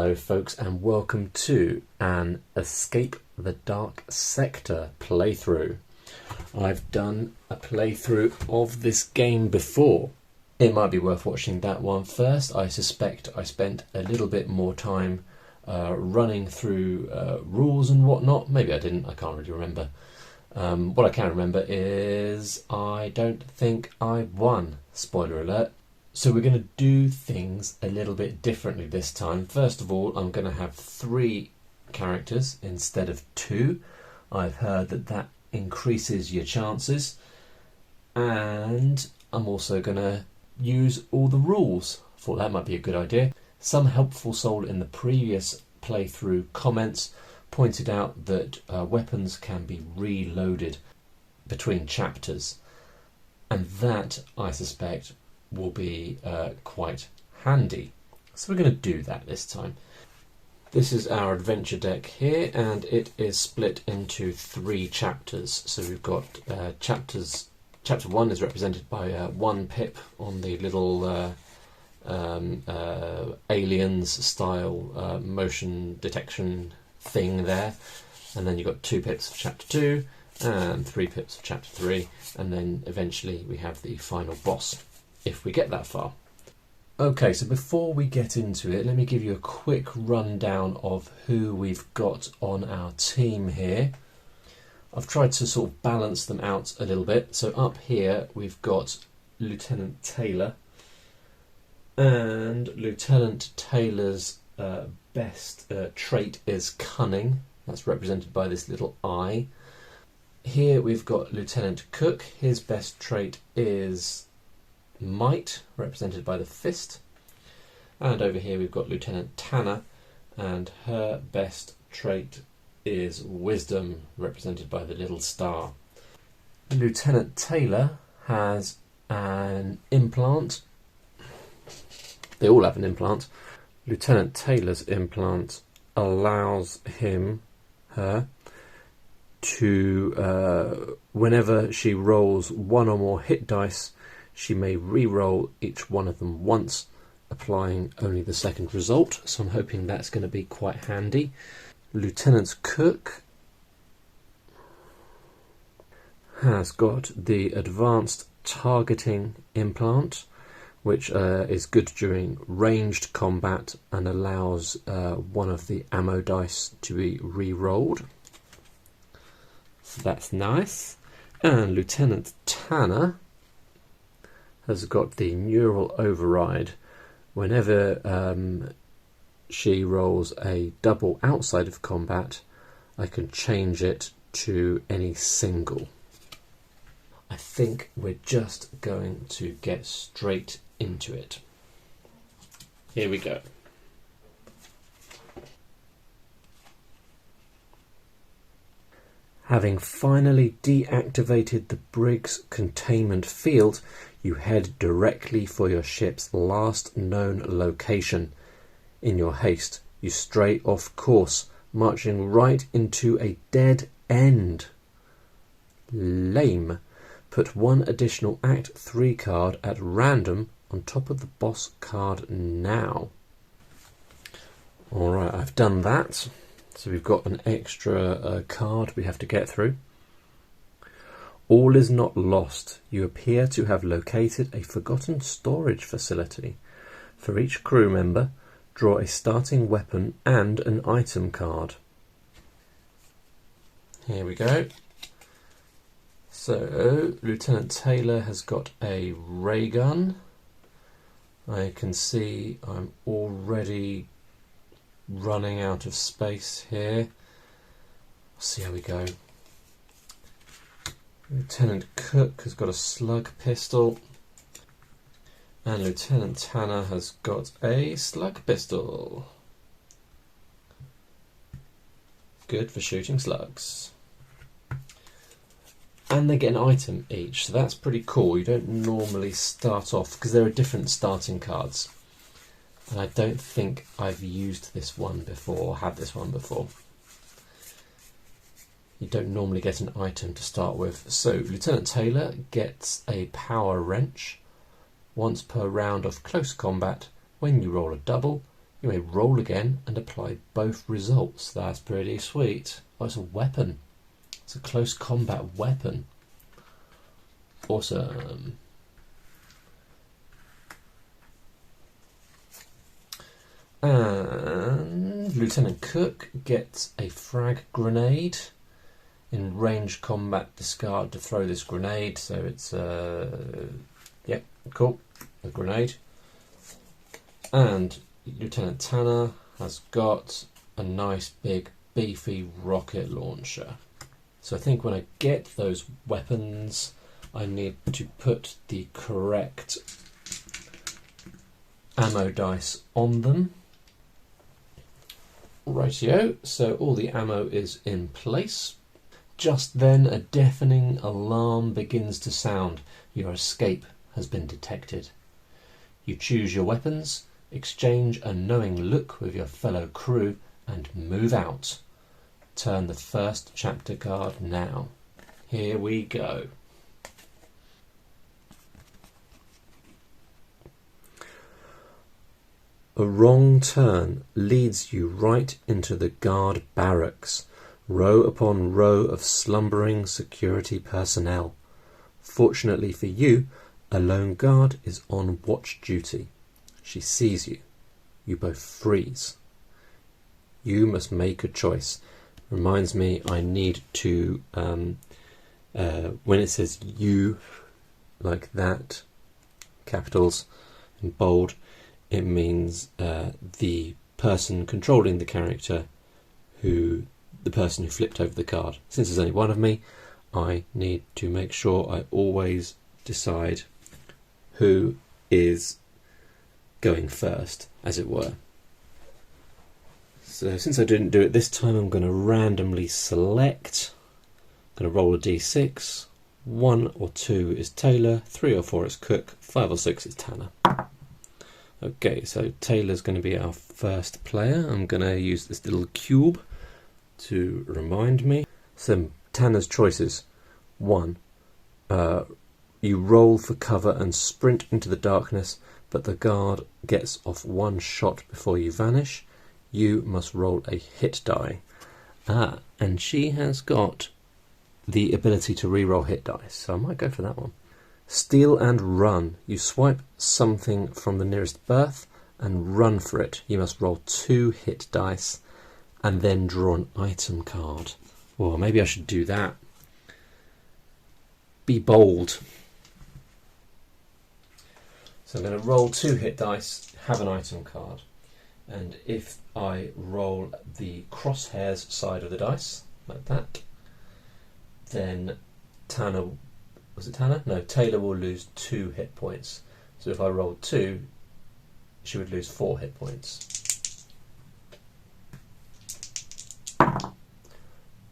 Hello folks, and welcome to an Escape the Dark Sector playthrough. I've done a playthrough of this game before. It might be worth watching that one first. I suspect I spent a little bit more time running through rules and whatnot. Maybe I didn't, I can't really remember. What I can remember is I don't think I won, spoiler alert. So we're going to do things a little bit differently this time. First of all, I'm going to have 3 characters instead of 2. I've heard that increases your chances. And I'm also going to use all the rules. I thought that might be a good idea. Some helpful soul in the previous playthrough comments pointed out that weapons can be reloaded between chapters. And that, I suspect, will be quite handy. So we're going to do that this time. This is our adventure deck here, and it is split into 3 chapters. So we've got chapter 1 is represented by 1 pip on the little aliens style motion detection thing there, and then you've got 2 pips of chapter 2 and 3 pips of chapter 3, and then eventually we have the final boss, if we get that far. Okay, so before we get into it, let me give you a quick rundown of who we've got on our team here. I've tried to sort of balance them out a little bit. So up here we've got Lieutenant Taylor, and Lieutenant Taylor's best trait is cunning. That's represented by this little eye. Here we've got Lieutenant Cook. His best trait is might, represented by the fist. And over here we've got Lieutenant Tanner, and her best trait is wisdom, represented by the little star. Lieutenant Taylor has an implant. They all have an implant. Lieutenant Taylor's implant allows her to, whenever she rolls 1 or more hit dice, she may re-roll each one of them once, applying only the second result. So I'm hoping that's going to be quite handy. Lieutenant Cook has got the advanced targeting implant, which is good during ranged combat and allows 1 of the ammo dice to be re-rolled. So that's nice. And Lieutenant Tanner has got the neural override. Whenever she rolls a double outside of combat, I can change it to any single. I think we're just going to get straight into it. Here we go. Having finally deactivated the Briggs containment field, you head directly for your ship's last known location. In your haste, you stray off course, marching right into a dead end. Lame. Put 1 additional Act 3 card at random on top of the boss card now. Alright, I've done that. So we've got an extra card we have to get through. All is not lost. You appear to have located a forgotten storage facility. For each crew member, draw a starting weapon and an item card. Here we go. So, Lieutenant Taylor has got a ray gun. I can see I'm already running out of space here. We'll see how we go. Lieutenant Cook has got a slug pistol, and Lieutenant Tanner has got a slug pistol. Good for shooting slugs. And they get an item each, so that's pretty cool. You don't normally start off, because there are different starting cards. And I don't think I've used this one before, or had this one before. You don't normally get an item to start with. So Lieutenant Taylor gets a power wrench. Once per round of close combat, when you roll a double, You may roll again and apply both results. That's pretty sweet. Oh, it's a weapon. It's a close combat weapon. Awesome. And Lieutenant Cook gets a frag grenade. In ranged combat, discard to throw this grenade. So it's yep, cool, a grenade. And Lieutenant Tanner has got a nice big beefy rocket launcher. So I think when I get those weapons, I need to put the correct ammo dice on them. Rightio, so all the ammo is in place. Just then a deafening alarm begins to sound. Your escape has been detected. You choose your weapons, exchange a knowing look with your fellow crew, and move out. Turn the first chapter card now. Here we go. A wrong turn leads you right into the guard barracks, row upon row of slumbering security personnel. Fortunately for you, a lone guard is on watch duty. She sees you. You both freeze. You must make a choice. Reminds me, I need to, when it says you, like that, capitals in bold, it means the person controlling the character, the person who flipped over the card. Since there's only one of me, I need to make sure I always decide who is going first, as it were. So since I didn't do it this time, I'm going to randomly select. I'm going to roll a d6. 1 or 2 is Taylor, 3 or 4 is Cook, 5 or 6 is Tanner. Okay, so Taylor's going to be our first player. I'm going to use this little cube to remind me. So Tanner's choices. 1. You roll for cover and sprint into the darkness, but the guard gets off 1 shot before you vanish. You must roll a hit die. And she has got the ability to re-roll hit dice, so I might go for that one. Steal and run. You swipe something from the nearest berth and run for it. You must roll 2 hit dice and then draw an item card. Or maybe I should do that. Be bold. So I'm going to roll 2 hit dice, have an item card. And if I roll the crosshairs side of the dice, like that, then Tanner... Was it Tanner? No, Taylor will lose 2 hit points. So if I rolled 2, she would lose 4 hit points.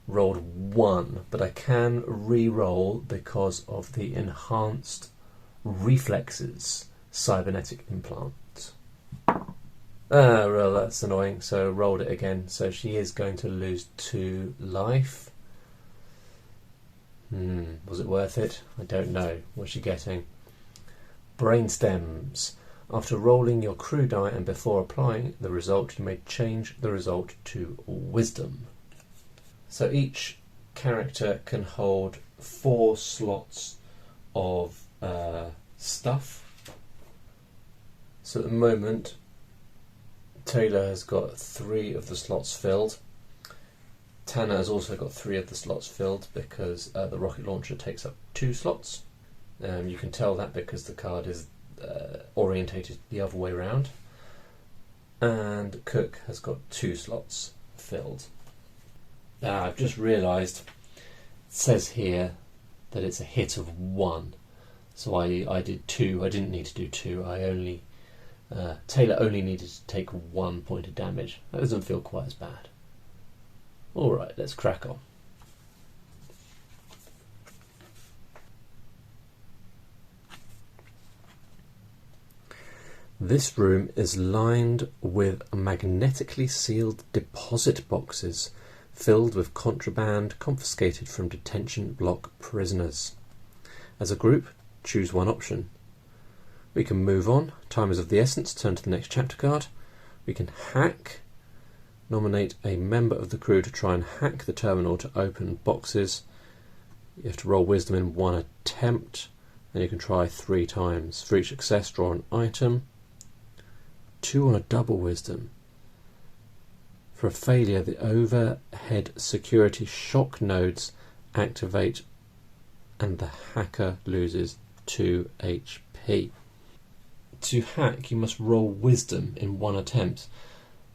Rolled 1, but I can re-roll because of the enhanced reflexes cybernetic implant. Well, that's annoying, so rolled it again. So she is going to lose 2 life. Was it worth it? I don't know. What's she getting? Brain stems. After rolling your crew die and before applying the result, you may change the result to wisdom. So each character can hold 4 slots of stuff. So at the moment, Taylor has got 3 of the slots filled. Tanner has also got 3 of the slots filled because the rocket launcher takes up 2 slots. You can tell that because the card is orientated the other way around. And Cook has got 2 slots filled. I've just realised it says here that it's a hit of 1. So I did 2. I didn't need to do 2. Taylor only needed to take 1 point of damage. That doesn't feel quite as bad. Alright, let's crack on. This room is lined with magnetically sealed deposit boxes filled with contraband confiscated from detention block prisoners. As a group, choose one option. We can move on. Time is of the essence. Turn to the next chapter card. We can hack, nominate a member of the crew to try and hack the terminal to open boxes. You have to roll wisdom in one attempt, and you can try 3 times. For each success, draw an item. 2 on a double wisdom. For a failure, the overhead security shock nodes activate and the hacker loses 2 HP. To hack, you must roll wisdom in one attempt.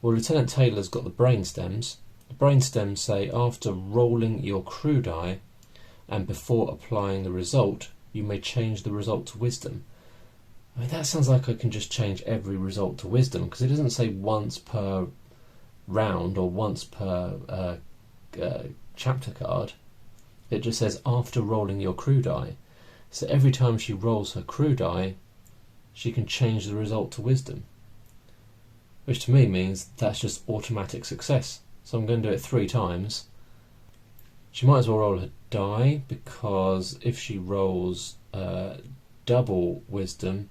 Well, Lieutenant Taylor's got the brain stems. The brain stems say after rolling your crew die and before applying the result, you may change the result to wisdom. I mean, that sounds like I can just change every result to wisdom, because it doesn't say once per round or once per chapter card. It just says after rolling your crew die. So every time she rolls her crew die, she can change the result to wisdom, which to me means that's just automatic success. So I'm going to do it 3 times. She might as well roll her die, because if she rolls double wisdom,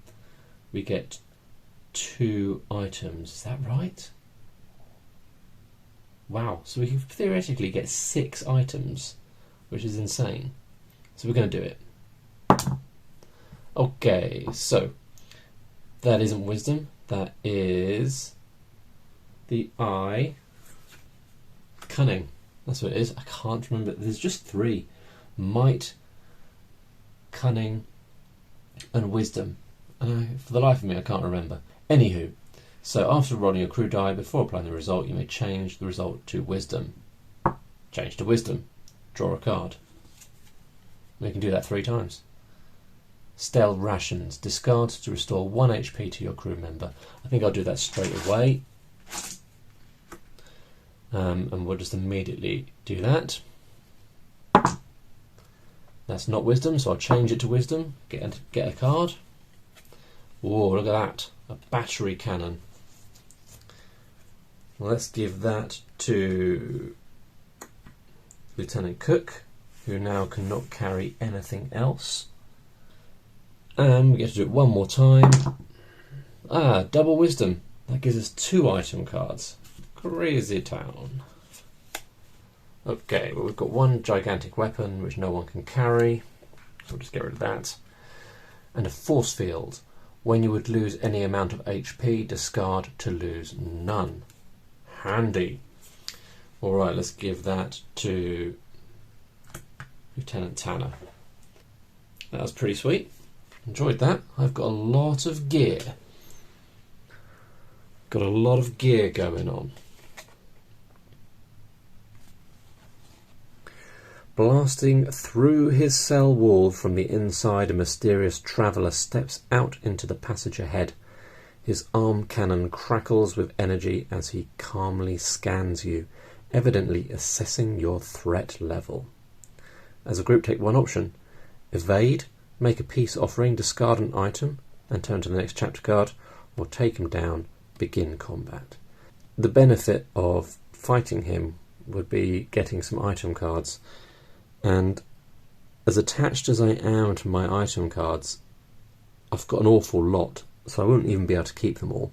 we get 2 items. Is that right? Wow, so we can theoretically get 6 items, which is insane. So we're going to do it. Okay, so that isn't wisdom, that is the I. Cunning, that's what it is. I can't remember, there's just 3. Might, cunning, and wisdom. For the life of me, I can't remember. Anywho, so after rolling your crew die, before applying the result, you may change the result to wisdom. Change to wisdom. Draw a card. We can do that 3 times. Stale rations. Discard to restore 1 HP to your crew member. I think I'll do that straight away. And we'll just immediately do that. That's not wisdom, so I'll change it to wisdom. Get a card. Whoa, look at that. A battery cannon. Let's give that to Lieutenant Cook, who now cannot carry anything else. And we get to do it one more time. Double wisdom. That gives us 2 item cards. Crazy town. Okay, well, we've got 1 gigantic weapon which no one can carry, so we'll just get rid of that. And a force field. When you would lose any amount of HP, discard to lose none. Handy. Alright, let's give that to Lieutenant Tanner. That was pretty sweet. Enjoyed that. I've got a lot of gear. Got a lot of gear going on. Blasting through his cell wall from the inside, a mysterious traveller steps out into the passage ahead. His arm cannon crackles with energy as he calmly scans you, evidently assessing your threat level. As a group, take 1 option. Evade, make a peace offering, discard an item, and turn to the next chapter card, or take him down, begin combat. The benefit of fighting him would be getting some item cards. And as attached as I am to my item cards, I've got an awful lot, so I wouldn't even be able to keep them all.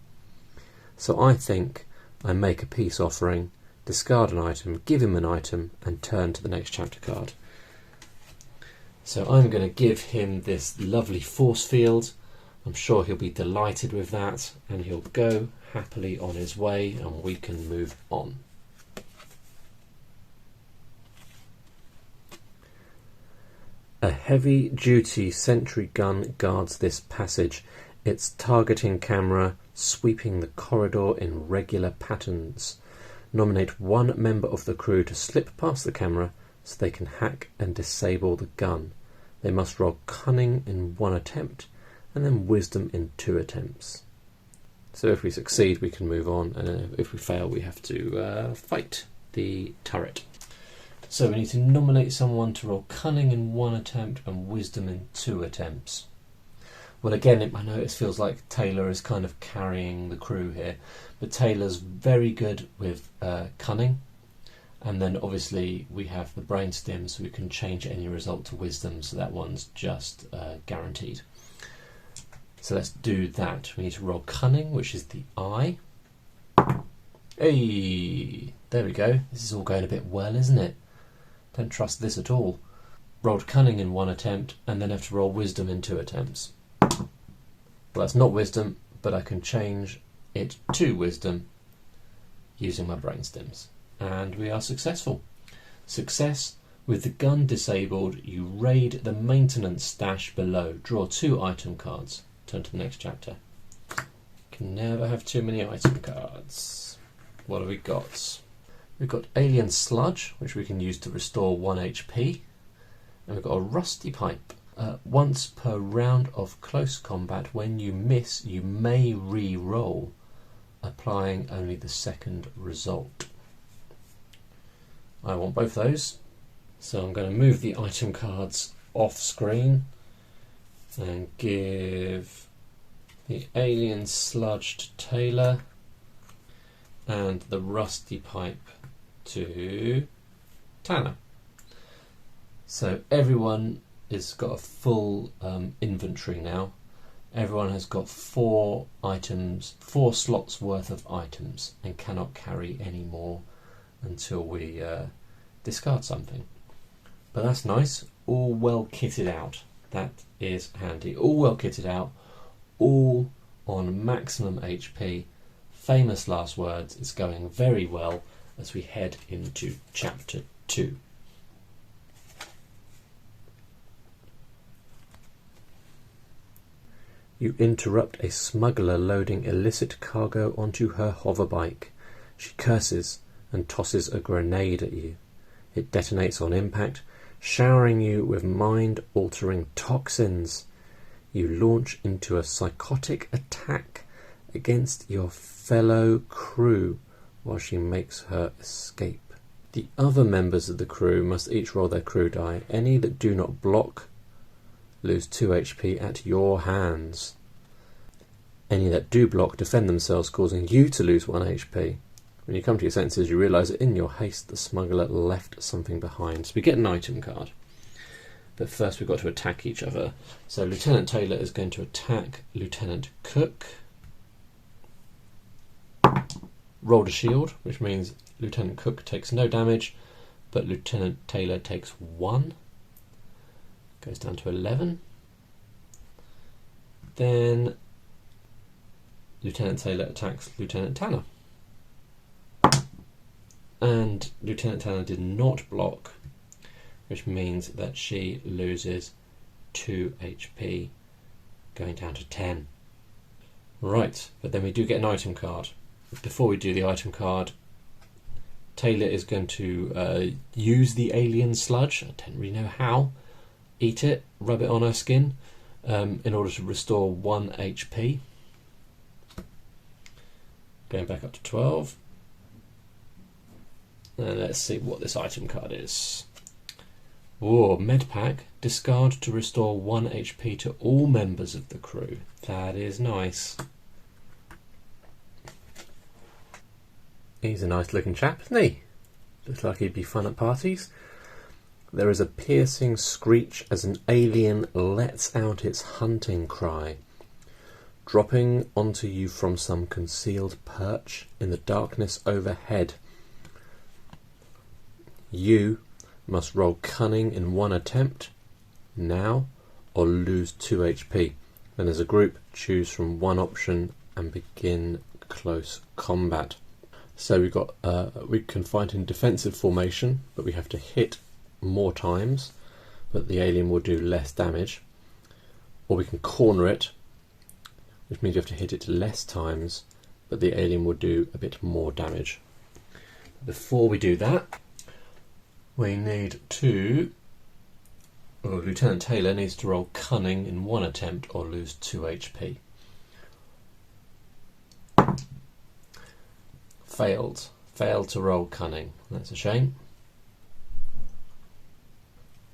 So I think I make a peace offering, discard an item, give him an item, and turn to the next chapter card. So I'm going to give him this lovely force field. I'm sure he'll be delighted with that, and he'll go happily on his way, and we can move on. A heavy-duty sentry gun guards this passage, its targeting camera sweeping the corridor in regular patterns. Nominate 1 member of the crew to slip past the camera so they can hack and disable the gun. They must roll cunning in 1 attempt and then wisdom in 2 attempts. So if we succeed, we can move on, and if we fail, we have to fight the turret. So we need to nominate someone to roll cunning in 1 attempt and wisdom in 2 attempts. Well, again, I know it feels like Taylor is kind of carrying the crew here, but Taylor's very good with cunning, and then obviously we have the brain stem, so we can change any result to wisdom, so that one's just guaranteed. So let's do that. We need to roll cunning, which is the I. Hey, there we go. This is all going a bit well, isn't it? Don't trust this at all. Rolled cunning in one attempt and then have to roll wisdom in 2 attempts. Well, that's not wisdom, but I can change it to wisdom using my brain stims. And we are successful. Success. With the gun disabled, you raid the maintenance stash below. Draw 2 item cards. Turn to the next chapter. Can never have too many item cards. What have we got? We've got Alien Sludge, which we can use to restore 1 HP. And we've got a Rusty Pipe. Once per round of close combat, when you miss, you may re-roll, applying only the second result. I want both those, so I'm going to move the item cards off screen and give the Alien Sludge to Taylor and the Rusty Pipe to Tanner. So everyone has got a full inventory now. Everyone has got 4 items, 4 slots worth of items, and cannot carry any more until we discard something. But that's nice. All well kitted out. That is handy. All well kitted out. All on maximum HP. Famous last words. It's going very well as we head into chapter 2. You interrupt a smuggler loading illicit cargo onto her hoverbike. She curses and tosses a grenade at you. It detonates on impact, showering you with mind-altering toxins. You launch into a psychotic attack against your fellow crew while she makes her escape. The other members of the crew must each roll their crew die. Any that do not block lose 2 HP at your hands. Any that do block defend themselves, causing you to lose 1 HP. When you come to your senses, you realise that in your haste the smuggler left something behind. So we get an item card. But first we've got to attack each other. So Lieutenant Taylor is going to attack Lieutenant Cook. Rolled a shield, which means Lieutenant Cook takes no damage, but Lieutenant Taylor takes 1. Goes down to 11. Then Lieutenant Taylor attacks Lieutenant Tanner. And Lieutenant Tanner did not block, which means that she loses 2 HP, going down to 10. Right, but then we do get an item card. Before we do the item card, Taylor is going to use the alien sludge. I don't really know how. Eat it, rub it on her skin, in order to restore 1 HP. Going back up to 12. And let's see what this item card is. Oh, med pack. Discard to restore 1 HP to all members of the crew. That is nice. He's a nice looking chap, isn't he? Looks like he'd be fun at parties. There is a piercing screech as an alien lets out its hunting cry, dropping onto you from some concealed perch in the darkness overhead. You must roll cunning in 1 attempt now or lose 2 HP. Then as a group, choose from 1 option and begin close combat. So we can fight in defensive formation, but we have to hit more times, but the alien will do less damage. Or we can corner it, which means you have to hit it less times, but the alien will do a bit more damage. Before we do that, we need to... Lieutenant Taylor needs to roll cunning in 1 attempt or lose 2 HP. Failed. Failed to roll cunning. That's a shame.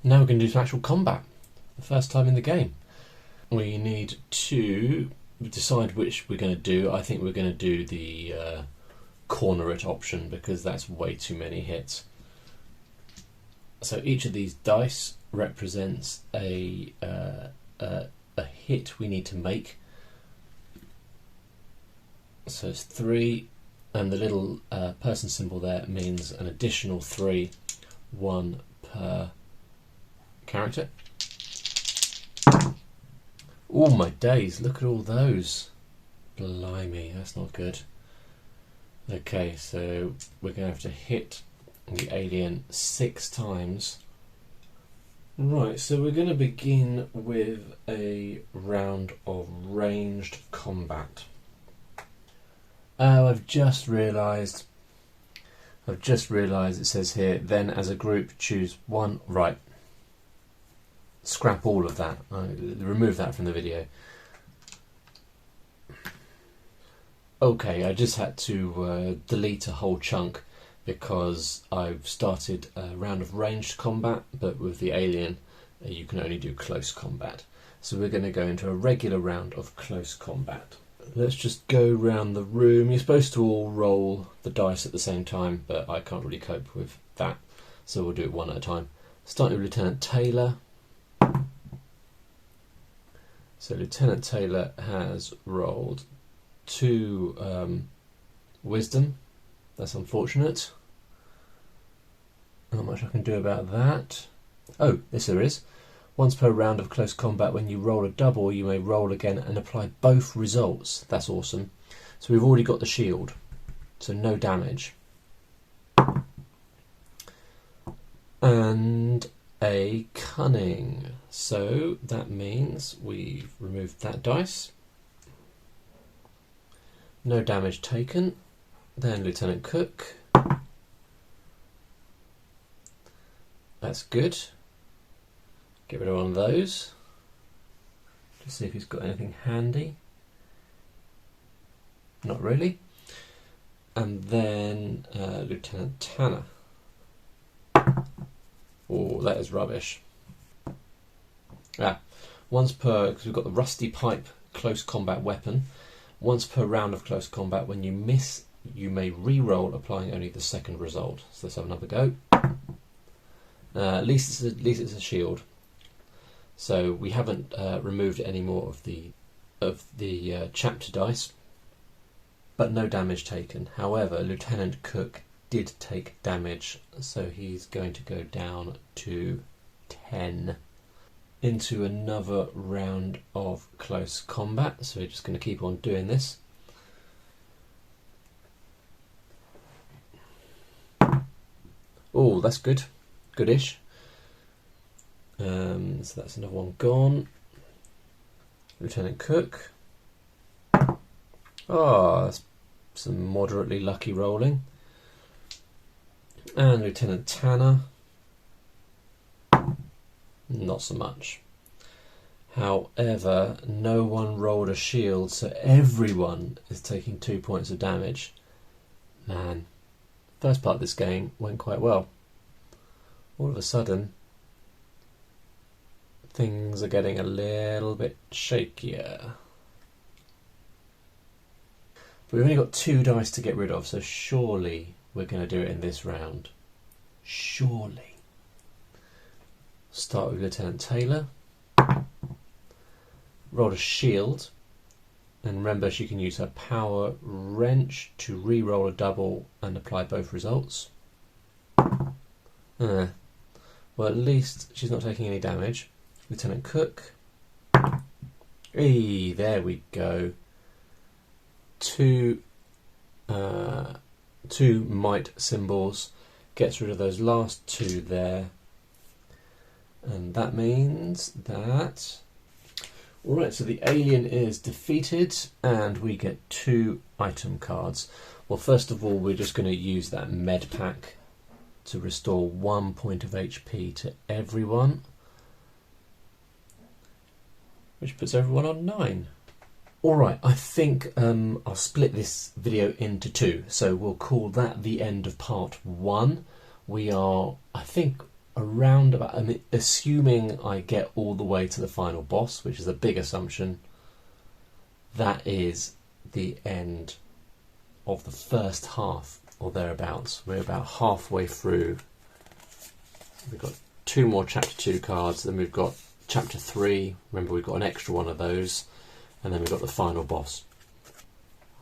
Now we're going to do some actual combat. The first time in the game. We need to decide which we're going to do. I think we're going to do the corner it option because that's way too many hits. So each of these dice represents a hit we need to make. So it's 3, And the little person symbol there means an additional 3, 1 per character. Oh my days, look at all those. Blimey, that's not good. Okay, so we're going to have to hit the alien 6 times. Right, so we're going to begin with a round of ranged combat. I've just realised it says here, then as a group choose one. Right, scrap all of that. Remove that from the video. Okay, I just had to delete a whole chunk because I've started a round of ranged combat, but with the alien you can only do close combat. So we're going to go into a regular round of close combat. Let's just go round the room. You're supposed to all roll the dice at the same time, but I can't really cope with that, so we'll do it one at a time. Starting with Lieutenant Taylor. So Lieutenant Taylor has rolled 2 wisdom. That's unfortunate. Not much I can do about that. Oh, yes there is. Once per round of close combat, when you roll a double, you may roll again and apply both results. That's awesome. So we've already got the shield, so no damage. And a cunning. So that means we've removed that dice. No damage taken. Then Lieutenant Cook. That's good. Get rid of one of those. Just see if he's got anything handy. Not really. And then Lieutenant Tanner. Oh, that is rubbish. Once per, because we've got the rusty pipe close combat weapon. Once per round of close combat, when you miss, you may re-roll, applying only the second result. So let's have another go. At least it's a shield. So we haven't removed any more of the chapter dice, but no damage taken. However, Lieutenant Cook did take damage, so he's going to go down to 10. Into another round of close combat, so we're just going to keep on doing this. Oh, that's good. Goodish. So that's another one gone. Lieutenant Cook. Oh, that's some moderately lucky rolling. And Lieutenant Tanner. Not so much. However, no one rolled a shield, so everyone is taking 2 points of damage. Man, first part of this game went quite well. All of a sudden, things are getting a little bit shakier. But we've only got 2 dice to get rid of, so surely we're going to do it in this round. Surely. Start with Lieutenant Taylor. Roll a shield. And remember, she can use her power wrench to re-roll a double and apply both results. Well, at least she's not taking any damage. Lieutenant Cook. Hey, there we go. 2 might symbols. Gets rid of those last 2 there. And that means that... Alright, so the alien is defeated and we get 2 item cards. Well, first of all, we're just going to use that med pack to restore 1 point of HP to everyone, which puts everyone on 9. Alright, I think I'll split this video into 2, so we'll call that the end of part 1. We are, I think, around about, assuming I get all the way to the final boss, which is a big assumption, that is the end of the first half or thereabouts. We're about halfway through. We've got 2 more chapter 2 cards, then we've got chapter 3, remember we've got an extra one of those, and then we've got the final boss.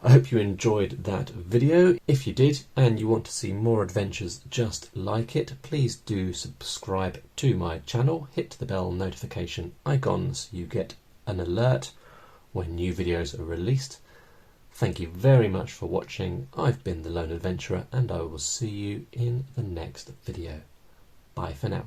I hope you enjoyed that video. If you did and you want to see more adventures just like it, please do subscribe to my channel. Hit the bell notification icon so you get an alert when new videos are released. Thank you very much for watching. I've been the Lone Adventurer and I will see you in the next video. Bye for now.